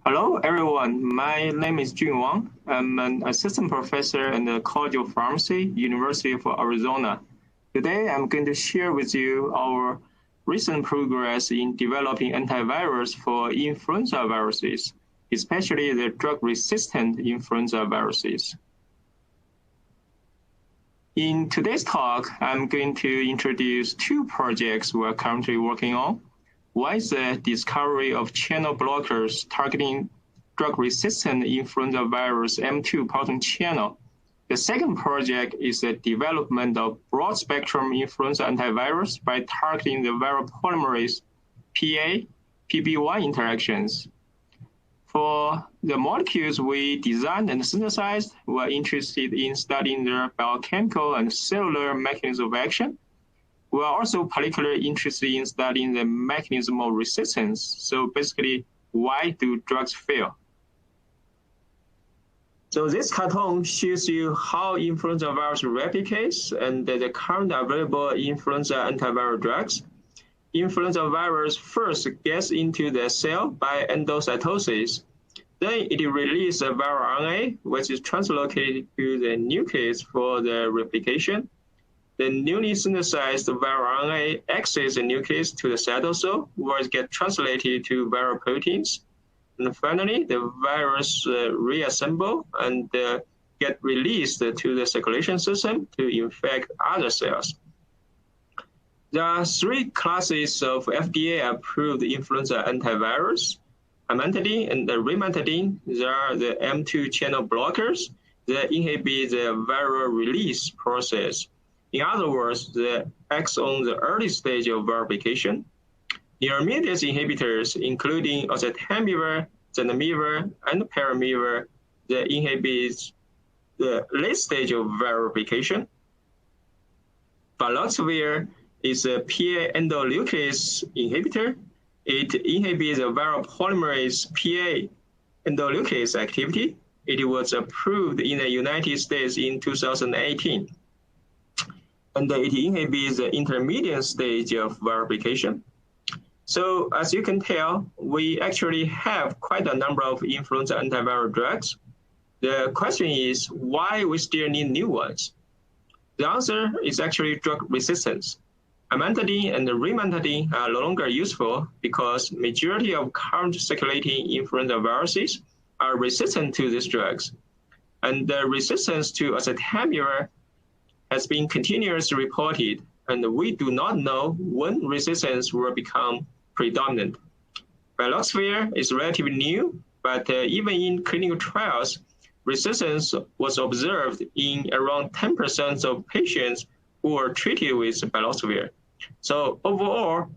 Hello, everyone. My name is Jun Wang. I'm an assistant professor in the College of Pharmacy, University of Arizona. Today, I'm going to share with you our recent progress in developing antivirals for influenza viruses, especially the drug-resistant influenza viruses. In today's talk, I'm going to introduce two projects we're currently working on. One is the discovery of channel blockers targeting drug-resistant influenza virus M2 proton channel. The second project is the development of broad-spectrum influenza antivirus by targeting the viral polymerase PA, PB1 interactions. For the molecules we designed and synthesized, we're interested in studying their biochemical and cellular mechanism of action. We are also particularly interested in studying the mechanism of resistance. So basically, why do drugs fail? So this cartoon shows you how influenza virus replicates and the current available influenza antiviral drugs. Influenza virus first gets into the cell by endocytosis. Then it releases a viral RNA, which is translocated to the nucleus for the replication. The newly synthesized viral RNA exits the nucleus to the cytosol, where it gets translated to viral proteins. And finally, the virus reassemble and get released to the circulation system to infect other cells. There are three classes of FDA-approved influenza antivirals: amantadine and the rimantadine. They are the M2 channel blockers that inhibit the viral release process. In other words, they act on the early stage of verification. Intermediate inhibitors, including oseltamivir, zanamivir, and peramivir, that inhibit the late stage of verification. Baloxavir is a PA endonuclease inhibitor. It inhibits the viral polymerase PA endonuclease activity. It was approved in the United States in 2018. And it inhibits the intermediate stage of verification. So as you can tell, we actually have quite a number of influenza antiviral drugs. The question is why we still need new ones. The answer is actually drug resistance. Amantadine and rimantadine are no longer useful because majority of current circulating influenza viruses are resistant to these drugs. And the resistance to oseltamivir has been continuously reported, and we do not know when resistance will become predominant. Baloxavir is relatively new, but even in clinical trials, resistance was observed in around 10% of patients who were treated with baloxavir. So overall,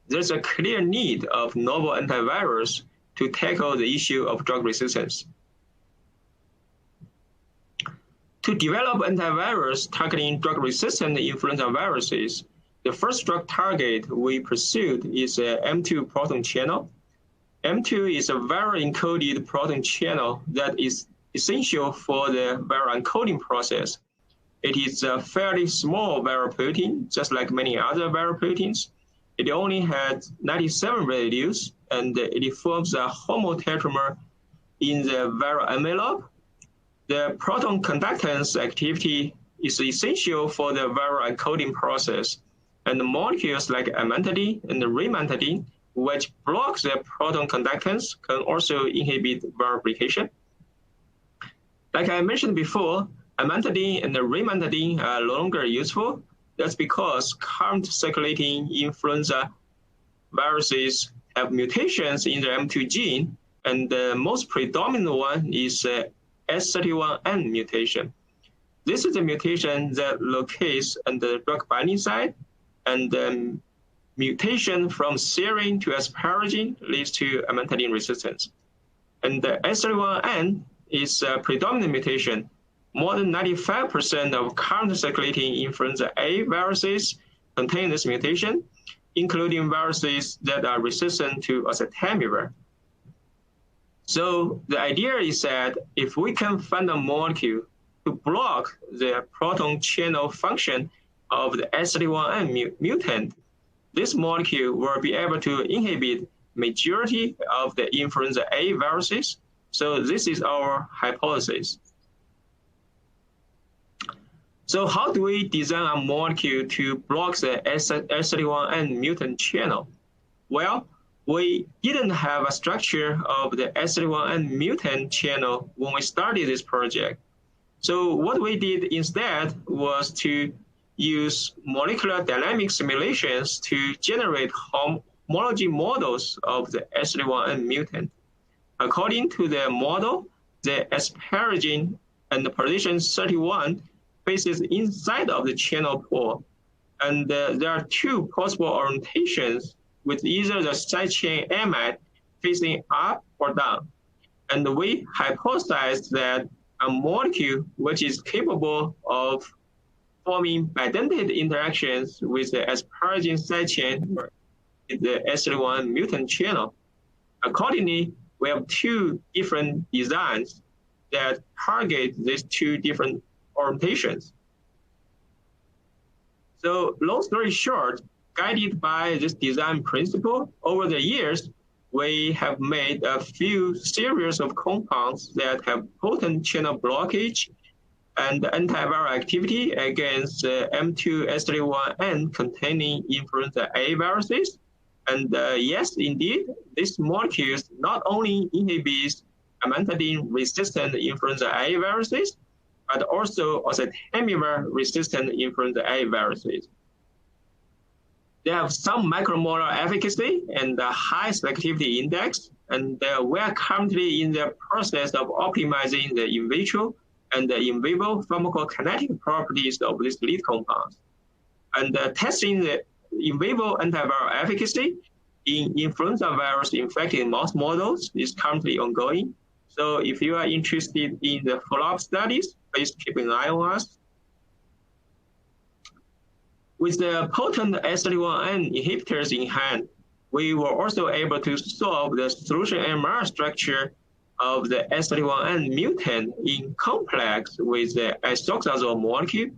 there's a clear need of novel antivirals to tackle the issue of drug resistance. To develop antivirals targeting drug-resistant influenza viruses, the first drug target we pursued is a M2 proton channel. M2 is a viral-encoded proton channel that is essential for the viral encoding process. It is a fairly small viral protein, just like many other viral proteins. It only has 97 residues, and it forms a homotetramer in the viral envelope. The proton conductance activity is essential for the viral encoding process, and the molecules like amantadine and rimantadine, which blocks the proton conductance, can also inhibit viral replication. Like I mentioned before, amantadine and rimantadine are no longer useful. That's because current circulating influenza viruses have mutations in the M2 gene, and the most predominant one is S31N mutation. This is a mutation that locates on the drug binding site, and the mutation from serine to asparagine leads to amantadine resistance. And the S31N is a predominant mutation. More than 95% of current circulating influenza A viruses contain this mutation, including viruses that are resistant to oseltamivir. So the idea is that if we can find a molecule to block the proton channel function of the S31N mutant, this molecule will be able to inhibit majority of the influenza A viruses. So this is our hypothesis. So how do we design a molecule to block the S31N mutant channel? Well, we didn't have a structure of the S31N mutant channel when we started this project. So what we did instead was to use molecular dynamic simulations to generate homology models of the S31N mutant. According to the model, the asparagine and the position 31 faces inside of the channel pore. And there are two possible orientations with either the side chain amide facing up or down. And we hypothesized that a molecule which is capable of forming bidentate interactions with the asparagine side chain or the S31 mutant channel. Accordingly, we have two different designs that target these two different orientations. So long story short, guided by this design principle, over the years, we have made a few series of compounds that have potent channel blockage and antiviral activity against M2 S31N containing influenza A viruses. And yes, indeed, these molecules not only inhibit amantadine-resistant influenza A viruses, but also oseltamivir-resistant influenza A viruses. They have some micromolar efficacy and a high selectivity index, and we are currently in the process of optimizing the in vitro and the in vivo pharmacokinetic properties of these lead compounds. And testing the in vivo antiviral efficacy in influenza virus infected mouse models is currently ongoing. So if you are interested in the follow-up studies, please keep an eye on us. With the potent S31N inhibitors in hand, we were also able to solve the solution NMR structure of the S31N mutant in complex with the isoxazole molecule,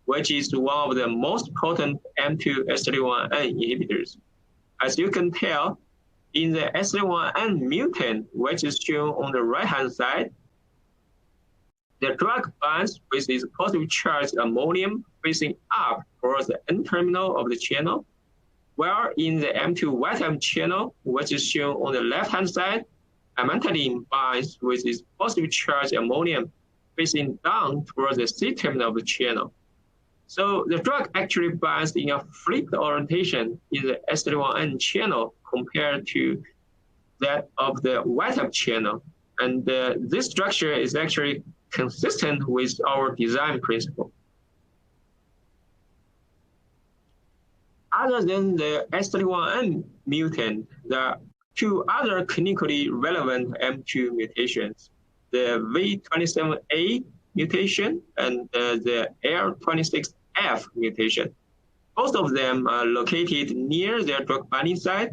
which is one of the most potent M2 S31N inhibitors. As you can tell, in the S31N mutant, which is shown on the right-hand side, the drug binds with its positive charged ammonium facing up towards the N-terminal of the channel, while in the M2 wild-type channel, which is shown on the left-hand side, amantadine binds with its positive charged ammonium facing down towards the C-terminal of the channel. So the drug actually binds in a flipped orientation in the S31N channel compared to that of the wild-type channel. And this structure is actually consistent with our design principle. Other than the S31N mutant, there are two other clinically relevant M2 mutations, the V27A mutation and the L26F mutation. Both of them are located near their drug binding site.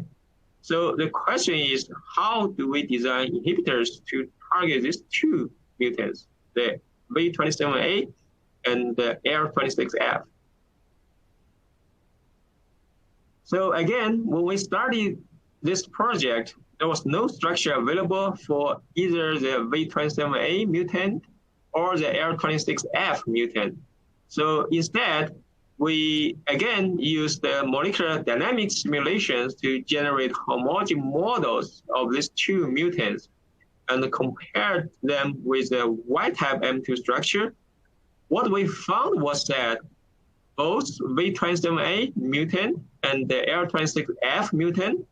So the question is, how do we design inhibitors to target these two mutants, the V27A and the L26F? So again, when we started this project, there was no structure available for either the V27A mutant or the L26F mutant. So instead, we again used the molecular dynamic simulations to generate homology models of these two mutants and compared them with the wild-type M2 structure. What we found was that both V27A mutant and the L26F mutant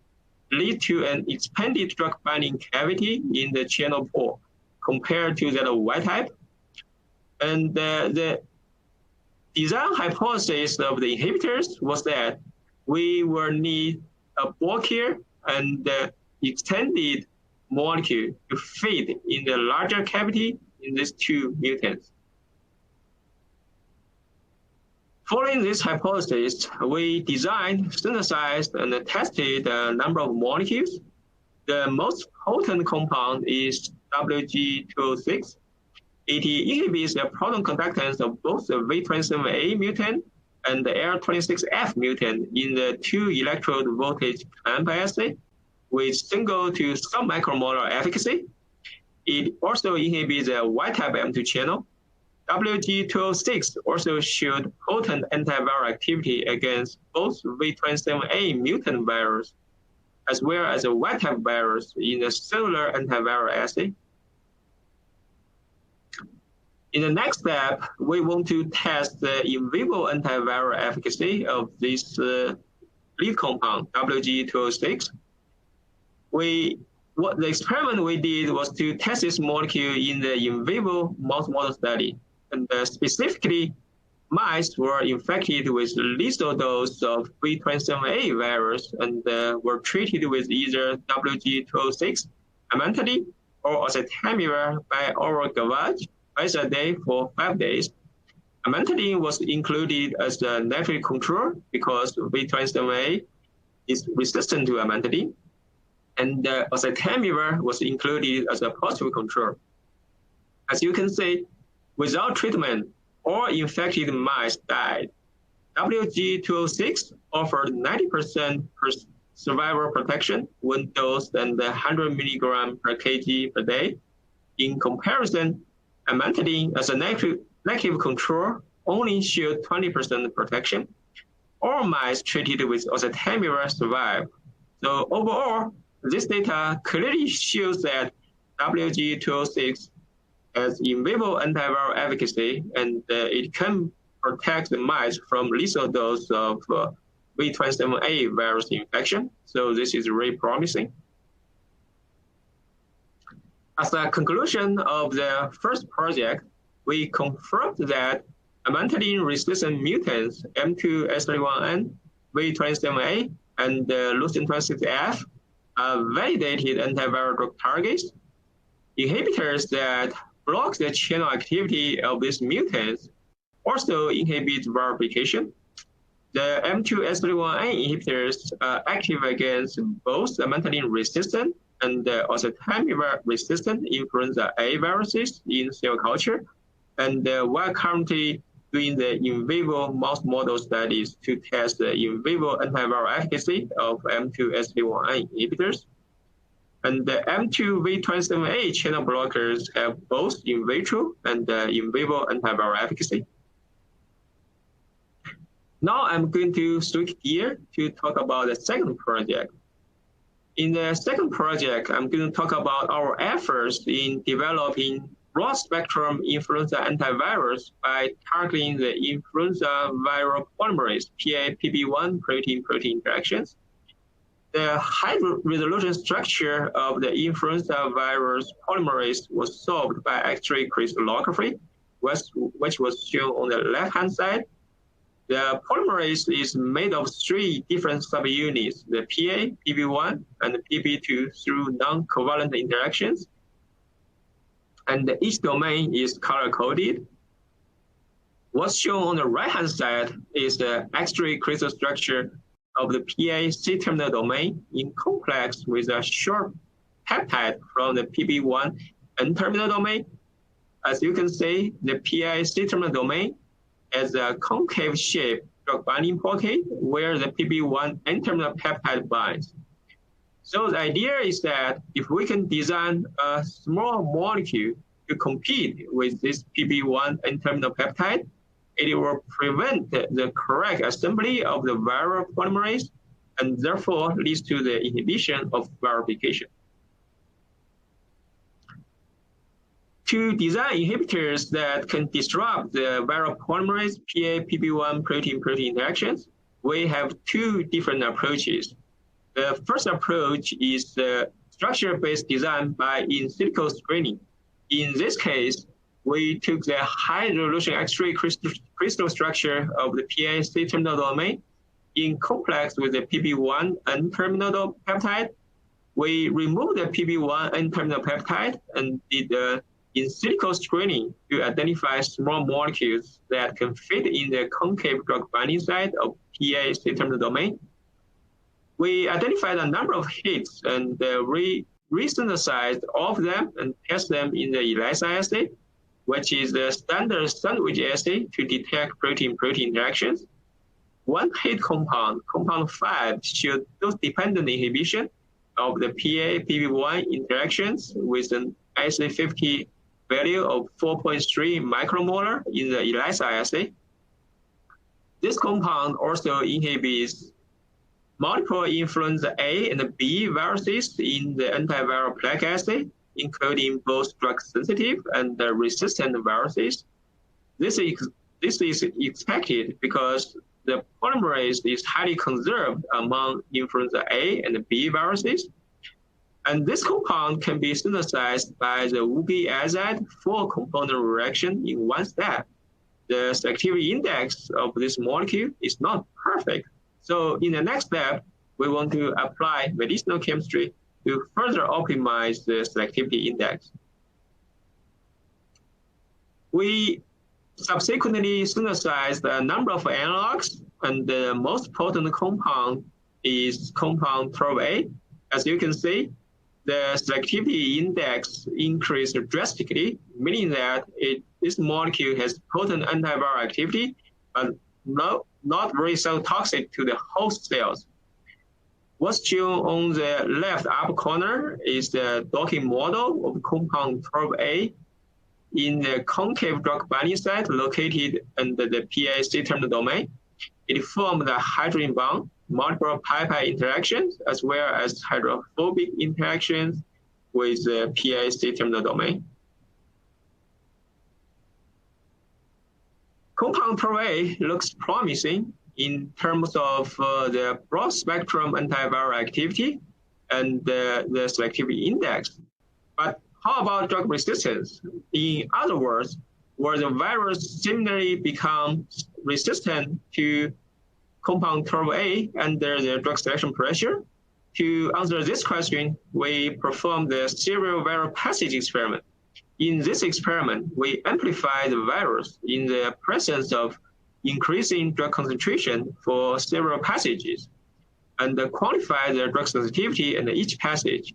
lead to an expanded drug binding cavity in the channel pore compared to that of wild-type. And the design hypothesis of the inhibitors was that we will need a bulkier and extended molecule to fit in the larger cavity in these two mutants. Following this hypothesis, we designed, synthesized, and tested a number of molecules. The most potent compound is WG206. It inhibits the proton conductance of both the V27A mutant and the L26F mutant in the 2-electrode voltage clamp assay. with single to sub-micromolar efficacy. It also inhibits the Y-type M2 channel. WG206 also showed potent antiviral activity against both V27A mutant virus as well as a Y-type virus in the cellular antiviral assay. In the next step, we want to test the in vivo antiviral efficacy of this lead compound, WG206. The experiment we did was to test this molecule in the in vivo mouse model study. And specifically, mice were infected with lethal dose of V27A virus and were treated with either WG206, amantadine, or oseltamivir by oral gavage twice a day for 5 days. Amantadine was included as the negative control because V27A is resistant to amantadine, and oseltamivir was included as a positive control. As you can see, without treatment, all infected mice died. WG206 offered 90% survival protection when dosed at 100 milligrams per kg per day. In comparison, amantadine as a negative control only showed 20% protection. All mice treated with oseltamivir survived. So overall, this data clearly shows that WG206 has in vivo antiviral efficacy, and it can protect the mice from lethal dose of V27A virus infection. So this is really promising. As a conclusion of the first project, we confirmed that amantadine-resistant mutants M2S31N, V27A, and L26F are validated antiviral drug targets. Inhibitors that block the channel activity of these mutants also inhibit viral replication. The M2S31N inhibitors are active against both amantadine-resistant and oseltamivir-resistant influenza A viruses in cell culture, and we're currently doing the in vivo mouse model studies to test the in vivo antiviral efficacy of M2S31N inhibitors. And the M2V27A channel blockers have both in vitro and in vivo antiviral efficacy. Now I'm going to switch gear to talk about the second project. In the second project, I'm going to talk about our efforts in developing broad-spectrum influenza antivirals by targeting the influenza viral polymerase, PA-PB1 protein-protein interactions. The high-resolution structure of the influenza virus polymerase was solved by X-ray crystallography, which was shown on the left-hand side. The polymerase is made of 3 different subunits, the PA, PB1, and PB2 through non-covalent interactions. And each domain is color-coded. What's shown on the right-hand side is the X-ray crystal structure of the PA C-terminal domain in complex with a short peptide from the PB1 N-terminal domain. As you can see, the PA C-terminal domain has a concave shape drug binding pocket where the PB1 N-terminal peptide binds. So the idea is that if we can design a small molecule to compete with this PB1 N-terminal peptide, it will prevent the correct assembly of the viral polymerase and therefore leads to the inhibition of viral replication. To design inhibitors that can disrupt the viral polymerase PA-PB1 protein-protein interactions, we have 2 different approaches. The first approach is the structure-based design by in silico screening. In this case, we took the high-resolution X-ray crystal structure of the PA C-terminal domain in complex with the PB1 N-terminal peptide. We removed the PB1 N-terminal peptide and did the in silico screening to identify small molecules that can fit in the concave drug binding site of PA C-terminal domain. We identified a number of hits and re-synthesized all of them and test them in the ELISA assay, which is the standard sandwich assay to detect protein-protein interactions. One hit compound, compound 5, showed dose-dependent inhibition of the PA-PB1 interactions with an assay 50 value of 4.3 micromolar in the ELISA assay. This compound also inhibits multiple influenza A and B viruses in the antiviral plaque assay, including both drug-sensitive and resistant viruses. This is expected because the polymerase is highly conserved among influenza A and B viruses. And this compound can be synthesized by the Wuhan acid 4-component reaction in one step. The selectivity index of this molecule is not perfect. So in the next step, we want to apply medicinal chemistry to further optimize the selectivity index. We subsequently synthesized a number of analogs, and the most potent compound is compound 12A. As you can see, the selectivity index increased drastically, meaning that this molecule has potent antiviral activity, but not very so toxic to the host cells. What's shown on the left upper corner is the docking model of compound 12A in the concave drug binding site located under the PA C-terminal domain. It formed a hydrogen bond, multiple pi-pi interactions, as well as hydrophobic interactions with the PA C-terminal domain. Compound 12A looks promising in terms of the broad spectrum antiviral activity and the selectivity index. But how about drug resistance? In other words, will the virus similarly become resistant to compound 12A under the drug selection pressure? To answer this question, we performed the serial viral passage experiment. In this experiment, we amplify the virus in the presence of increasing drug concentration for several passages and quantify the drug sensitivity in each passage.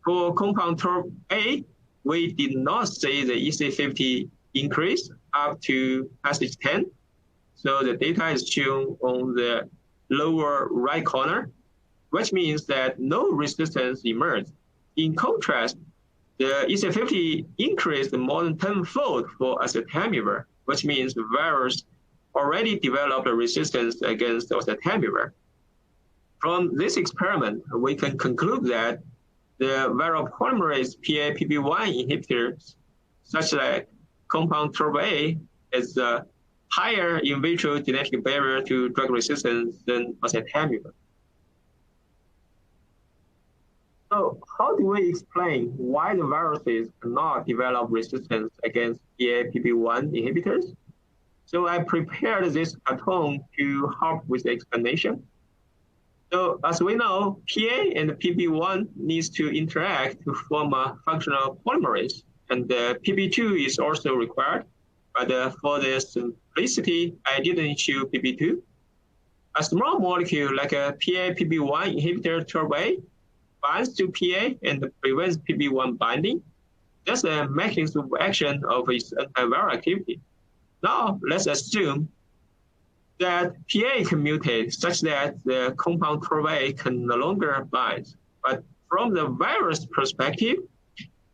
For compound 12A, we did not see the EC50 increase up to passage 10. So the data is shown on the lower right corner, which means that no resistance emerged. In contrast, the EC50 increased more than 10-fold for oseltamivir, which means the virus already developed a resistance against oseltamivir. From this experiment, we can conclude that the viral polymerase PA-PB1 inhibitors, such as compound 12A, is a higher in vitro genetic barrier to drug resistance than oseltamivir. So how do we explain why the viruses cannot develop resistance against PA-PB1 inhibitors? So I prepared this cartoon to help with the explanation. So as we know, PA and PB1 needs to interact to form a functional polymerase, and the PB2 is also required. But for the simplicity, I didn't show PB2. A small molecule like a PA-PB1 inhibitor 12A binds to PA and prevents PB1 binding. That's the mechanism of action of its antiviral activity. Now, let's assume that PA can mutate such that the compound 12A can no longer bind. But from the virus perspective,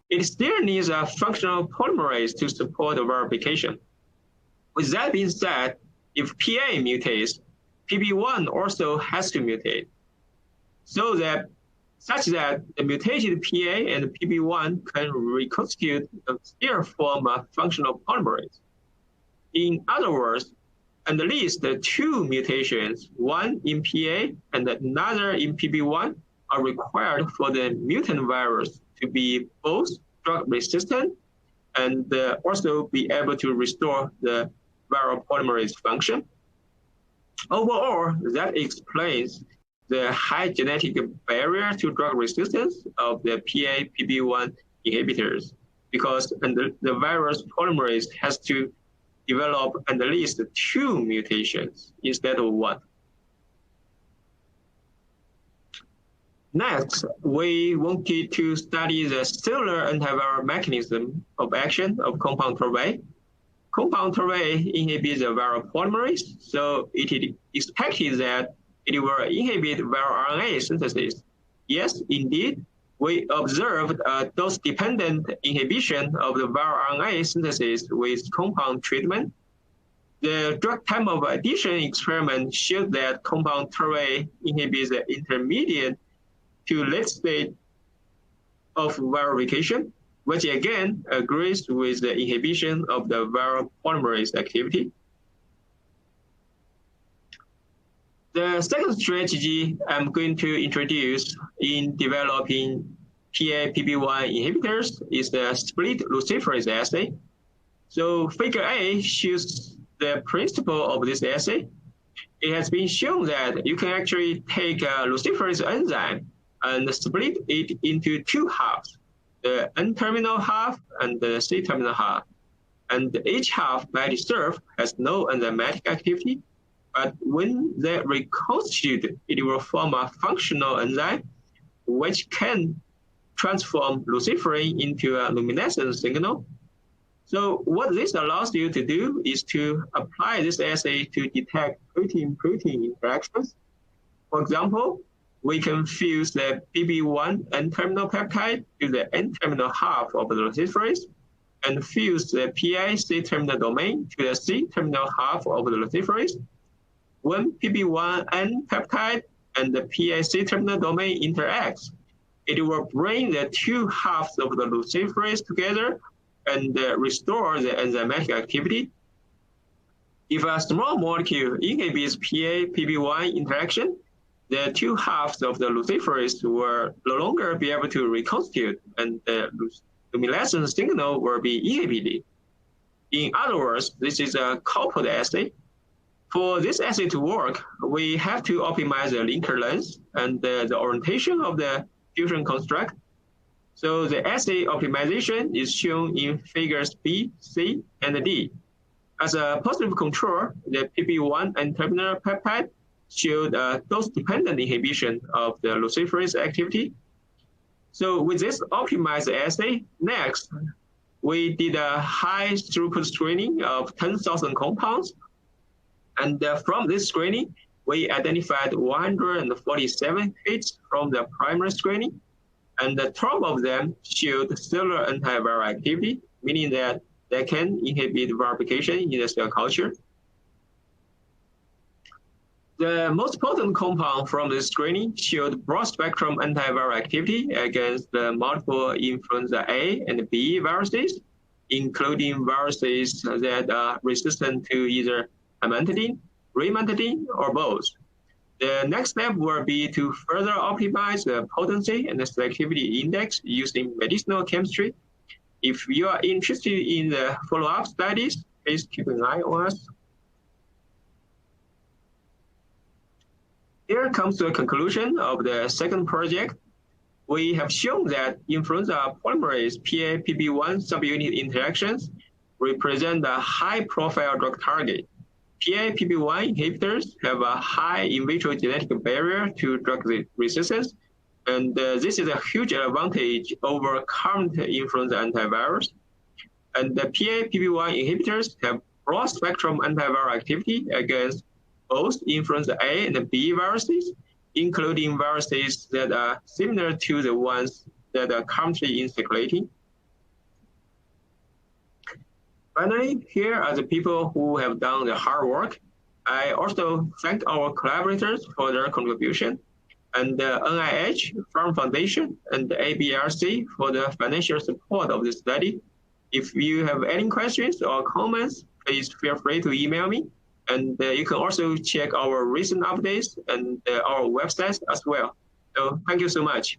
it still needs a functional polymerase to support the verification. With that being said, if PA mutates, PB1 also has to mutate, such that the mutated PA and PB1 can reconstitute and still form a functional polymerase. In other words, at least two mutations, one in PA and another in PB1, are required for the mutant virus to be both drug resistant and also be able to restore the viral polymerase function. Overall, that explains the high genetic barrier to drug resistance of the PA-PB1 inhibitors, because the virus polymerase has to develop at least two mutations instead of one. Next, we wanted to study the cellular antiviral mechanism of action of compound 12A. Compound 12A inhibits the viral polymerase, so it is expected that it will inhibit viral RNA synthesis. Yes, indeed, we observed a dose-dependent inhibition of the viral RNA synthesis with compound treatment. The drug time of addition experiment showed that compound 12A inhibits the intermediate to late stage of viral replication, which again agrees with the inhibition of the viral polymerase activity. The second strategy I'm going to introduce in developing PA-PB1 inhibitors is the split luciferase assay. So figure A shows the principle of this assay. It has been shown that you can actually take a luciferase enzyme and split it into two halves, the N-terminal half and the C-terminal half. And each half by itself has no enzymatic activity, but when they reconstitute, it will form a functional enzyme which can transform luciferin into a luminescent signal. So what this allows you to do is to apply this assay to detect protein-protein interactions. For example, we can fuse the PB1 N-terminal peptide to the N-terminal half of the luciferase and fuse the PI C-terminal domain to the C-terminal half of the luciferase. When PB1N peptide and the PI C-terminal domain interacts, it will bring the two halves of the luciferase together and restore the enzymatic activity. If a small molecule inhibits PA-PB1 interaction, the two halves of the luciferase will no longer be able to reconstitute, and the luminescent signal will be inhibited. In other words, this is a coupled assay. For this assay to work, we have to optimize the linker length and the orientation of the fusion construct. So the assay optimization is shown in figures B, C, and D. As a positive control, the PB1 N-terminal peptide showed a dose-dependent inhibition of the luciferase activity. So with this optimized assay, next, we did a high throughput screening of 10,000 compounds. And from this screening, we identified 147 hits from the primary screening, and 12 of them showed cellular antiviral activity, meaning that they can inhibit viral replication in the cell culture. The most potent compound from this screening showed broad-spectrum antiviral activity against the multiple influenza A and B viruses, including viruses that are resistant to either amantadine, amantadine, or both. The next step will be to further optimize the potency and the selectivity index using medicinal chemistry. If you are interested in the follow-up studies, please keep an eye on us. Here comes the conclusion of the second project. We have shown that influenza polymerase PA-PB1 subunit interactions represent a high-profile drug target. PA-PB1 inhibitors have a high in vitro genetic barrier to drug resistance, and this is a huge advantage over current influenza antivirals. And the PA-PB1 inhibitors have broad-spectrum antiviral activity against both influenza A and B viruses, including viruses that are similar to the ones that are currently in circulating. Finally, here are the people who have done the hard work. I also thank our collaborators for their contribution, and the NIH, Pharma Foundation, and the ABRC for the financial support of the study. If you have any questions or comments, please feel free to email me. And you can also check our recent updates and our website as well. So thank you so much.